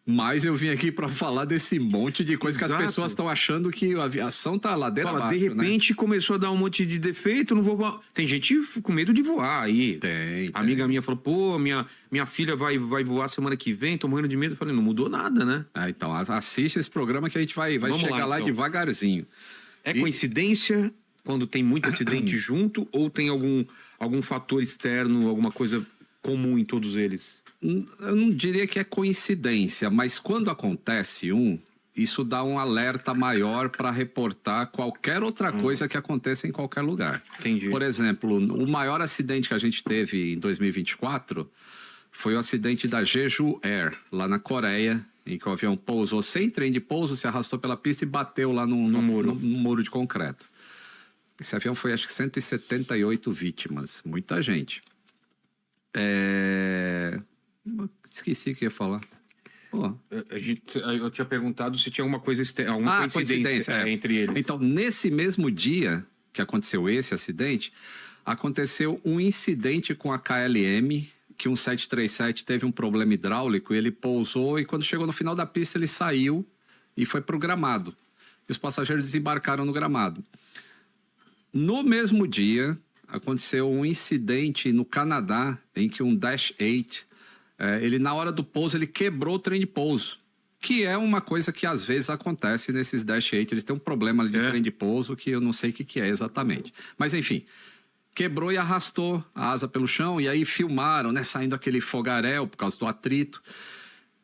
Mas eu vim aqui para falar desse monte de coisa que as Exato. pessoas estão achando que a aviação tá ladeira Fala, abaixo, de repente começou a dar um monte de defeito, não vou voar. Tem gente com medo de voar aí. né? Tem. A amiga minha falou, pô, minha filha vai voar semana que vem, tô morrendo de medo. Eu falei, não mudou nada, né? Ah, então, assiste esse programa que a gente vai Vamos chegar lá então. devagarzinho. É coincidência quando tem muito acidente junto ou tem algum fator externo, alguma coisa comum em todos eles? Eu não diria que é coincidência, mas quando acontece isso dá um alerta maior para reportar qualquer outra coisa que aconteça em qualquer lugar. Entendi. Por exemplo, o maior acidente que a gente teve em 2024 foi o acidente da Jeju Air, lá na Coreia, em que o avião pousou sem trem de pouso, se arrastou pela pista e bateu lá num muro de concreto. Esse avião foi, acho que, 178 vítimas. Muita gente. Esqueci o que ia falar. Pô. Eu tinha perguntado se tinha alguma coisa alguma coincidência entre eles. Então, nesse mesmo dia que aconteceu esse acidente, aconteceu um incidente com a KLM, que um 737 teve um problema hidráulico, ele pousou e quando chegou no final da pista ele saiu e foi para o gramado. E os passageiros desembarcaram no gramado. No mesmo dia, aconteceu um incidente no Canadá, em que um Dash 8, ele na hora do pouso, ele quebrou o trem de pouso. Que é uma coisa que às vezes acontece nesses Dash 8. Eles têm um problema ali de trem de pouso que eu não sei o que é exatamente. Mas enfim, quebrou e arrastou a asa pelo chão. E aí filmaram, né, saindo aquele fogaréu por causa do atrito.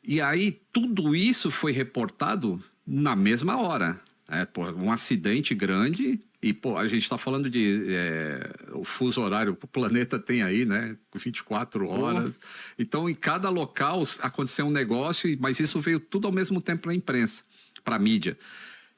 E aí tudo isso foi reportado na mesma hora. Um acidente grande. E, pô, a gente está falando de... o fuso horário, o planeta tem aí, né? 24 horas. Então, em cada local aconteceu um negócio, mas isso veio tudo ao mesmo tempo para a imprensa, para a mídia.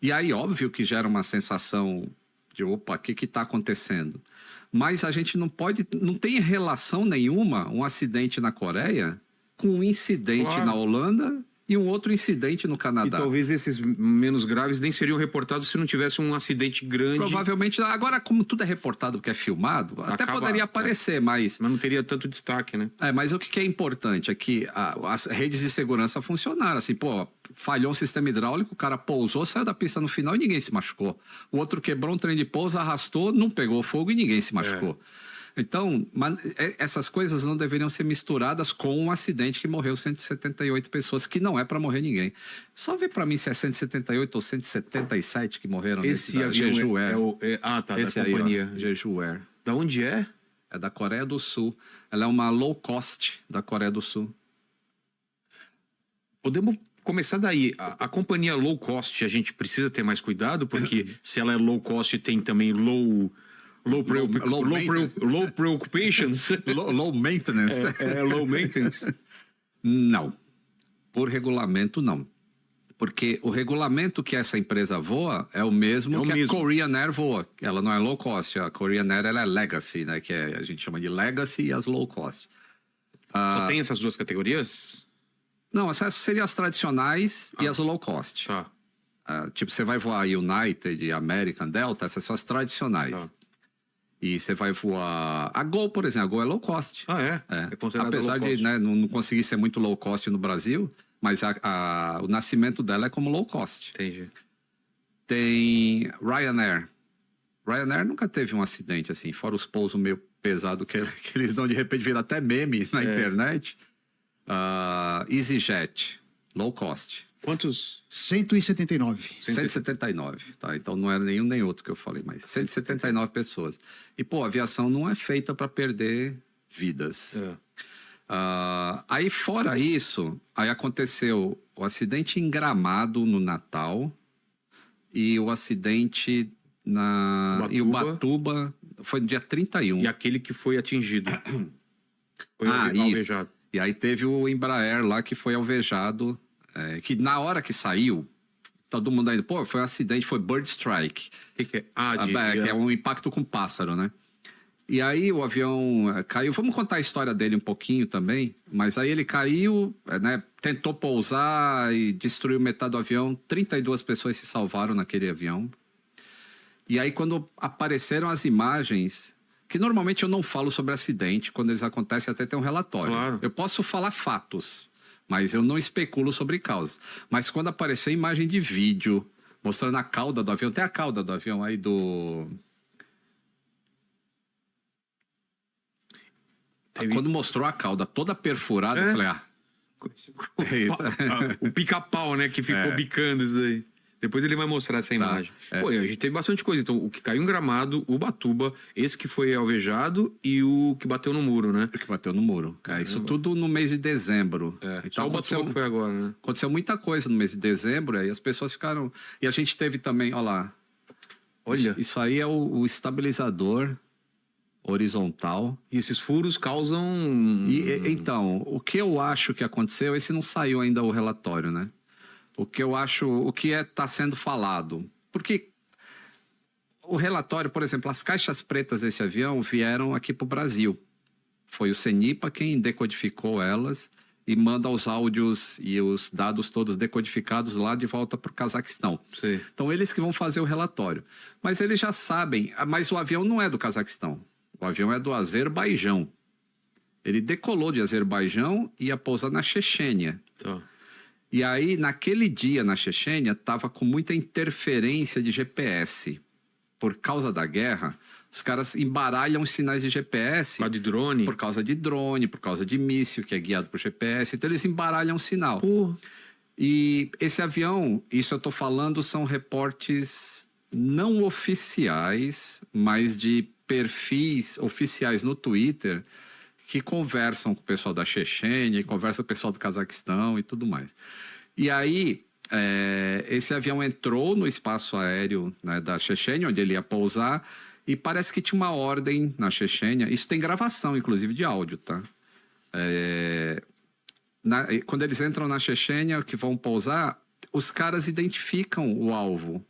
E aí, óbvio que gera uma sensação de, opa, o que está acontecendo? Mas a gente não tem relação nenhuma um acidente na Coreia com um incidente na Holanda e um outro incidente no Canadá. E talvez esses menos graves nem seriam reportados se não tivesse um acidente grande. Provavelmente. Agora, como tudo é reportado porque é filmado, até poderia aparecer, mas não teria tanto destaque, né? Mas o que é importante é que as redes de segurança funcionaram. Assim, pô, falhou um sistema hidráulico, o cara pousou, saiu da pista no final e ninguém se machucou. O outro quebrou um trem de pouso, arrastou, não pegou fogo e ninguém se machucou. Então, essas coisas não deveriam ser misturadas com um acidente que morreu 178 pessoas, que não é para morrer ninguém. Só vê para mim se é 178 ou 177 que morreram esse nesse Jeju Air. Esse da companhia. Aí, Jeju Air. Da onde é? É da Coreia do Sul. Ela é uma low cost da Coreia do Sul. Podemos começar daí. A companhia low cost, a gente precisa ter mais cuidado, porque se ela é low cost, tem também low preoccupations. Low maintenance. Low maintenance. Não. Por regulamento, não. Porque o regulamento que essa empresa voa é o mesmo que a Korean Air voa. Ela não é low cost. A Korean Air ela é legacy, né? Que a gente chama de legacy e as low cost. Só tem essas duas categorias? Não, essas seriam as tradicionais e as low cost. Tá. Tipo, você vai voar United, American, Delta, essas são as tradicionais. Tá. E você vai voar... A Gol, por exemplo, a Gol é low cost. Apesar de, né, não conseguir ser muito low cost no Brasil, mas o nascimento dela é como low cost. Entendi. Tem Ryanair. Ryanair nunca teve um acidente assim, fora os pousos meio pesados que eles dão de repente, viram até meme na internet. EasyJet, low cost. Quantos? 179. 179, tá? Então não era nenhum nem outro que eu falei, mas 179 pessoas. E, pô, a aviação não é feita para perder vidas. Aí, fora isso, aí aconteceu o acidente em Gramado no Natal e o acidente em Ubatuba foi no dia 31. E aquele que foi atingido. Foi alvejado. E aí teve o Embraer lá que foi alvejado, que na hora que saiu, todo mundo ainda, pô, foi um acidente, foi bird strike. Que é um impacto com pássaro, né? E aí o avião caiu. Vamos contar a história dele um pouquinho também. Mas aí ele caiu, né? Tentou pousar e destruiu metade do avião. 32 pessoas se salvaram naquele avião. E aí quando apareceram as imagens, que normalmente eu não falo sobre acidente, quando eles acontecem até tem um relatório. Claro. Eu posso falar fatos, Mas eu não especulo sobre causas. Mas quando apareceu imagem de vídeo mostrando a cauda do avião, tem a cauda do avião aí do... Quando mostrou a cauda toda perfurada, eu falei, é isso. O pica-pau, né, que ficou bicando isso daí. Depois ele vai mostrar essa imagem. Pô, a gente teve bastante coisa. Então, o que caiu em Gramado, o Ubatuba, esse que foi alvejado e o que bateu no muro, né? O que bateu no muro. Isso tudo no mês de dezembro. Então, o Ubatuba que foi agora, né? Aconteceu muita coisa no mês de dezembro, aí as pessoas ficaram... E a gente teve também, olha lá. Olha. Isso aí é o estabilizador horizontal. E esses furos causam... Então, o que eu acho que aconteceu, esse não saiu ainda o relatório, né? O que eu acho, o que está sendo falado. Porque o relatório, por exemplo, as caixas pretas desse avião vieram aqui para o Brasil. Foi o CENIPA quem decodificou elas e manda os áudios e os dados todos decodificados lá de volta para o Cazaquistão. Sim. Então, eles que vão fazer o relatório. Mas eles já sabem, mas o avião não é do Cazaquistão. O avião é do Azerbaijão. Ele decolou de Azerbaijão e ia pousar na Chechênia. Tá. E aí, naquele dia, na Chechênia, estava com muita interferência de GPS. Por causa da guerra, os caras embaralham os sinais de GPS. Por causa de drone? Por causa de drone, por causa de míssil, que é guiado por GPS. Então, eles embaralham o sinal. Porra. E esse avião, isso eu estou falando, são reportes não oficiais, mas de perfis oficiais no Twitter, que conversam com o pessoal da Chechênia, conversam com o pessoal do Cazaquistão e tudo mais. E aí, esse avião entrou no espaço aéreo, né, da Chechênia, onde ele ia pousar, e parece que tinha uma ordem na Chechênia. Isso tem gravação, inclusive, de áudio, tá? Quando eles entram na Chechênia, que vão pousar, os caras identificam o alvo.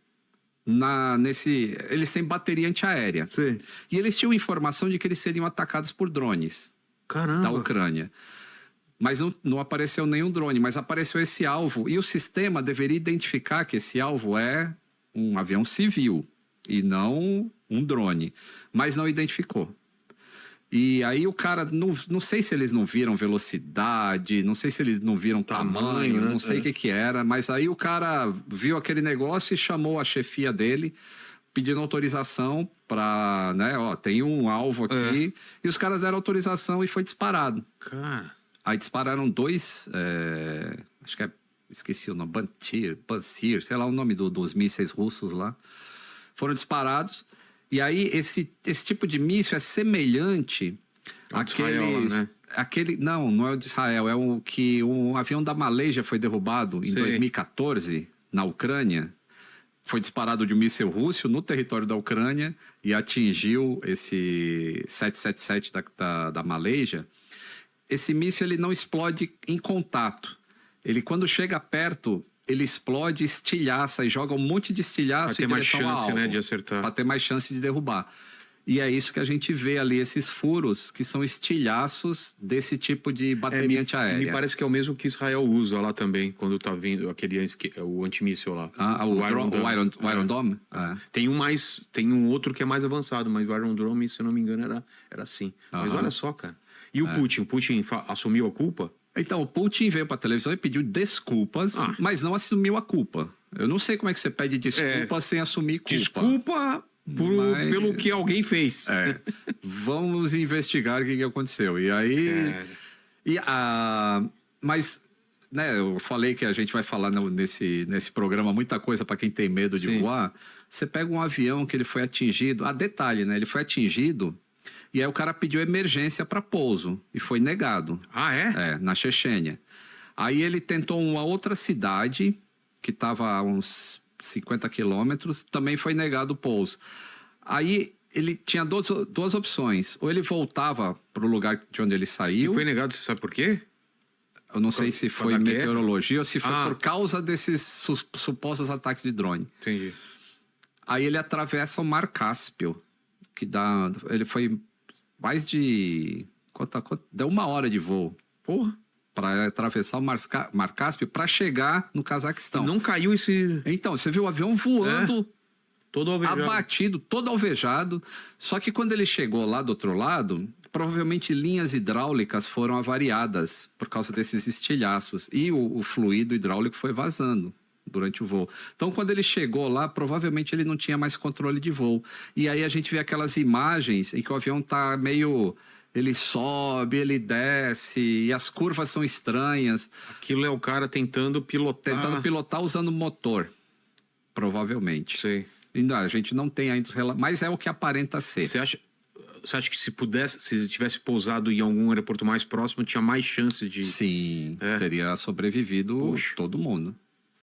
Eles têm bateria antiaérea. Sim. E eles tinham informação de que eles seriam atacados por drones. Caramba. Da Ucrânia. Mas não apareceu nenhum drone, mas apareceu esse alvo. E o sistema deveria identificar que esse alvo é um avião civil e não um drone. Mas não identificou. E aí o cara, não sei se eles não viram velocidade, não sei se eles não viram tamanho, né? não sei o que era. Mas aí o cara viu aquele negócio e chamou a chefia dele, pedindo autorização para, né, ó, tem um alvo aqui. E os caras deram autorização e foi disparado. Cara. Aí dispararam dois, acho que esqueci o nome, Bansir, sei lá o nome dos mísseis russos lá. Foram disparados. E aí esse tipo de míssil é semelhante àqueles... Né? Não é o de Israel, é o que um avião da Malásia foi derrubado em 2014 na Ucrânia. Foi disparado de um míssil russo no território da Ucrânia e atingiu esse 777 da Malásia. Esse míssil ele não explode em contato. Ele, quando chega perto, ele explode, estilhaça e joga um monte de estilhaço em direção ao alvo. Né, de acertar. Para ter mais chance de derrubar. E é isso que a gente vê ali, esses furos, que são estilhaços desse tipo de bateria antiaérea. Me parece que é o mesmo que Israel usa lá também, quando tá vindo o antimíssil lá. O Iron Dome? Tem um outro que é mais avançado, mas o Iron Dome, se eu não me engano, era assim. Mas olha só, cara. E o Putin? O Putin assumiu a culpa? Então, o Putin veio para a televisão e pediu desculpas, mas não assumiu a culpa. Eu não sei como é que você pede desculpa sem assumir culpa. Desculpa pelo que alguém fez. Vamos investigar o que aconteceu. E aí... Mas, né, eu falei que a gente vai falar nesse programa muita coisa para quem tem medo de voar. Você pega um avião que ele foi atingido... detalhe, né? Ele foi atingido... E aí o cara pediu emergência para pouso e foi negado. Ah, é? Na Chechênia. Aí ele tentou uma outra cidade, que estava a uns 50 quilômetros, também foi negado o pouso. Aí ele tinha duas opções. Ou ele voltava para o lugar de onde ele saiu... E foi negado, você sabe por quê? Eu não sei se foi meteorologia ou se foi por causa desses supostos ataques de drone. Entendi. Aí ele atravessa o Mar Cáspio, que dá... Ele foi... mais de... Deu 1 hora de voo. Porra. Para atravessar o Mar Cáspio para chegar no Cazaquistão. E não caiu esse... Então, você viu o avião voando... Todo alvejado. Abatido, todo alvejado. Só que quando ele chegou lá do outro lado, provavelmente linhas hidráulicas foram avariadas por causa desses estilhaços e o fluido hidráulico foi vazando durante o voo. Então, quando ele chegou lá, provavelmente ele não tinha mais controle de voo. E aí a gente vê aquelas imagens em que o avião está meio... Ele sobe, ele desce, e as curvas são estranhas. Aquilo é o cara tentando pilotar. Tentando pilotar usando motor, provavelmente. Sei. E não, a gente não tem ainda... Mas é o que aparenta ser. Você acha que se tivesse pousado em algum aeroporto mais próximo, tinha mais chance de... Sim, teria sobrevivido todo mundo.